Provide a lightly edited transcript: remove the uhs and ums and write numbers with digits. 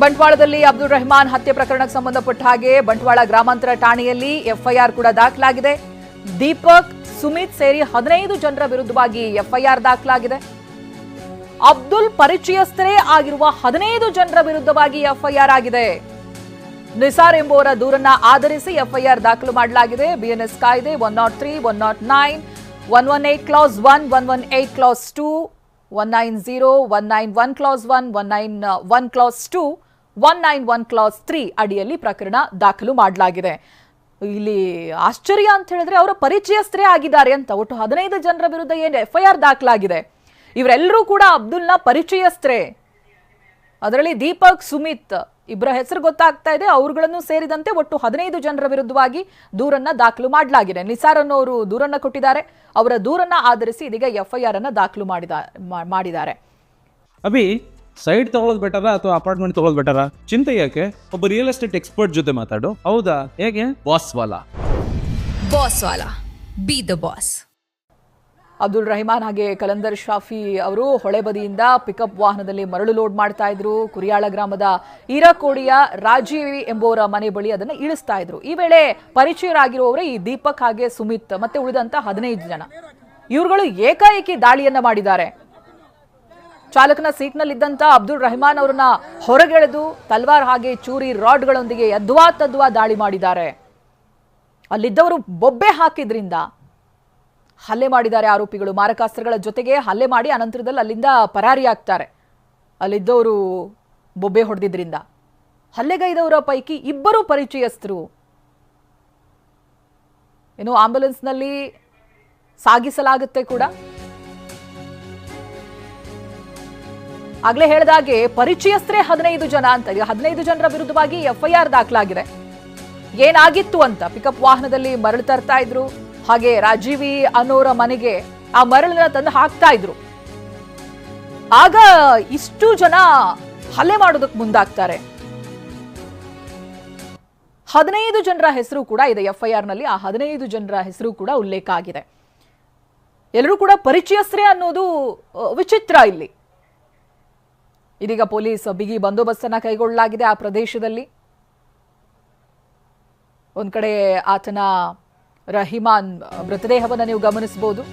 ಬಂಟ್ವಾಳದಲ್ಲಿ ಅಬ್ದುಲ್ ರೆಹಮಾನ್ ಹತ್ಯೆ ಪ್ರಕರಣಕ್ಕೆ ಸಂಬಂಧಪಟ್ಟ ಹಾಗೆ ಬಂಟ್ವಾಳ ಗ್ರಾಮಾಂತರ ಠಾಣೆಯಲ್ಲಿ ಎಫ್ಐಆರ್ ಕೂಡ ದಾಖಲಾಗಿದೆ. ದೀಪಕ್, ಸುಮಿತ್ ಸೇರಿ 15 ಜನರ ವಿರುದ್ಧವಾಗಿ ಎಫ್ಐಆರ್ ದಾಖಲಾಗಿದೆ. ಅಬ್ದುಲ್ ಪರಿಚಯಸ್ಥರೇ ಆಗಿರುವ 15 ಜನರ ವಿರುದ್ಧವಾಗಿ ಎಫ್ಐಆರ್ ಆಗಿದೆ. ನಿಸಾರ್ ಎಂಬುವರ ದೂರನ್ನ ಆಧರಿಸಿ ಎಫ್ಐಆರ್ ದಾಖಲು ಮಾಡಲಾಗಿದೆ. ಬಿಎನ್ಎಸ್ ಕಾಯ್ದೆ 103, 109, 118 class 1, 118 class 2, 190, 191 class 1, 191 class 2, 191 class 3 ಅಡಿಯಲ್ಲಿ ಪ್ರಕರಣ ದಾಖಲು ಮಾಡಲಾಗಿದೆ. ಇಲ್ಲಿ ಆಶ್ಚರ್ಯ ಅಂತ ಹೇಳಿದ್ರೆ ಅವರ ಪರಿಚಯಸ್ಥರೇ ಆಗಿದ್ದಾರೆ ಅಂತ. ಒಟ್ಟು 15 ಜನರ ವಿರುದ್ಧ ಏನು ಎಫ್ಐಆರ್ ದಾಖಲಾಗಿದೆ. ಇವರೆಲ್ಲರೂ ಕೂಡ ಅಬ್ದುಲ್ನ ಪರಿಚಯಸ್ಥರೇ. ಅದರಲ್ಲಿ ದೀಪಕ್, ಸುಮಿತ್ ಇಬ್ಬರ ಹೆಸರು ಗೊತ್ತಾಗ್ತಾ ಇದೆ. ಅವರುಗಳನ್ನು ಸೇರಿದಂತೆ ಒಟ್ಟು 15 ಜನರ ವಿರುದ್ಧವಾಗಿ ದೂರನ್ನ ದಾಖಲು ಮಾಡಲಾಗಿದೆ. ನಿಸಾರ್ ಅನ್ನೋರು ದೂರನ್ನ ಕೊಟ್ಟಿದ್ದಾರೆ. ಅವರ ದೂರನ್ನ ಆಧರಿಸಿ ಇದೀಗ ಎಫ್ಐಆರ್ ಅನ್ನ ದಾಖಲು ಮಾಡಿದ್ದಾರೆ. ಅಭಿ, ಸೈಡ್ ತಗೊಳ್ಳೋದು ಬೆಟರಾ ಅಥವಾ ಅಪಾರ್ಟ್ಮೆಂಟ್ ತಗೊಳ್ಳೋದು ಬೆಟರಾ? ಚಿಂತೆ ಯಾಕೆ? ಒಬ್ಬ ರಿಯಲ್ ಎಸ್ಟೇಟ್ ಎಕ್ಸ್ಪರ್ಟ್ ಜೊತೆ ಮಾತಾಡು. ಹೌದಾ? ಹೇಗೆ? ಬಾಸ್ ವಾಲಾ be the boss. Abdul Rehman ಹಾಗೆ ಕಲಂದರ್ ಶಾಫಿ ಅವರು ಹೊಳೆ ಬದಿಯಿಂದ ಪಿಕಪ್ ವಾಹನದಲ್ಲಿ ಮರಳು ಲೋಡ್ ಮಾಡ್ತಾ ಇದ್ರು. ಕುರಿಯಾಳ ಗ್ರಾಮದ ಈರಕೋಡಿಯ ರಾಜೀವ್ ಎಂಬುವರ ಮನೆ ಬಳಿ ಅದನ್ನು ಇಳಿಸ್ತಾ ಇದ್ರು. ಈ ವೇಳೆ ಪರಿಚಯರಾಗಿರುವವರೇ ಈ ದೀಪಕ್ ಹಾಗೆ ಸುಮಿತ್ ಮತ್ತೆ ಉಳಿದಂತ 15 ಜನ. ಇವರುಗಳು ಏಕಾಏಕಿ ದಾಳಿಯನ್ನ ಮಾಡಿದ್ದಾರೆ. ಚಾಲಕನ ಸೀಟ್ನಲ್ಲಿದ್ದಂತ ಅಬ್ದುಲ್ ರೆಹಮಾನ್ ಅವರನ್ನ ಹೊರಗೆಳೆದು ತಲ್ವಾರ್ ಹಾಗೆ ಚೂರಿ ರಾಡ್ಗಳೊಂದಿಗೆ ಯದ್ವಾ ದಾಳಿ ಮಾಡಿದ್ದಾರೆ. ಅಲ್ಲಿದ್ದವರು ಬೊಬ್ಬೆ ಹಾಕಿದ್ರಿಂದ ಹಲ್ಲೆ ಮಾಡಿದ್ದಾರೆ ಆರೋಪಿಗಳು. ಮಾರಕಾಸ್ತ್ರಗಳ ಜೊತೆಗೆ ಹಲ್ಲೆ ಮಾಡಿ ಅನಂತರದಲ್ಲಿ ಅಲ್ಲಿಂದ ಪರಾರಿಯಾಗ್ತಾರೆ. ಅಲ್ಲಿದ್ದವರು ಬೊಬ್ಬೆ ಹೊಡೆದಿದ್ರಿಂದ ಹಲ್ಲೆಗೈದವರ ಪೈಕಿ ಇಬ್ಬರು ಪರಿಚಯಸ್ಥರು. ಇನ್ನು ಆಂಬ್ಯುಲೆನ್ಸ್ನಲ್ಲಿ ಸಾಗಿಸಲಾಗುತ್ತೆ ಕೂಡ. ಆಗ್ಲೇ ಹೇಳಿದಾಗೆ ಪರಿಚಯಸ್ಥರೇ 15 ಜನ ಅಂತ. 15 ಜನರ ವಿರುದ್ಧವಾಗಿ ಎಫ್ಐಆರ್ ದಾಖಲಾಗಿದೆ. ಏನಾಗಿತ್ತು ಅಂತ, ಪಿಕಪ್ ವಾಹನದಲ್ಲಿ ಮರಳು ತರ್ತಾ ಇದ್ರು. ಹಾಗೆ ರಾಜೀವಿ ಅನ್ನೋರ ಮನೆಗೆ ಆ ಮರಳನ್ನ ತಂದು ಹಾಕ್ತಾ ಇದ್ರು. ಆಗ ಇಷ್ಟು ಜನ ಹಲ್ಲೆ ಮಾಡೋದಕ್ಕೆ ಮುಂದಾಗ್ತಾರೆ. 15 ಜನರ ಹೆಸರು ಕೂಡ ಇದೆ ಎಫ್ಐಆರ್ ನಲ್ಲಿ. ಆ 15 ಜನರ ಹೆಸರು ಕೂಡ ಉಲ್ಲೇಖ ಆಗಿದೆ. ಎಲ್ಲರೂ ಕೂಡ ಪರಿಚಯಸ್ಥರೇ ಅನ್ನೋದು ವಿಚಿತ್ರ ಇಲ್ಲಿ. ಇದೀಗ ಪೊಲೀಸ್ ಬಿಗಿ ಬಂದೋಬಸ್ತನ್ನ ಕೈಗೊಳ್ಳಲಾಗಿದೆ ಆ ಪ್ರದೇಶದಲ್ಲಿ. ಒಂದ್ ಕಡೆ ಆತನ ರಹಿಮಾನ್ ಮೃತದೇಹವನ್ನು ನೀವು ಗಮನಿಸಬಹುದು.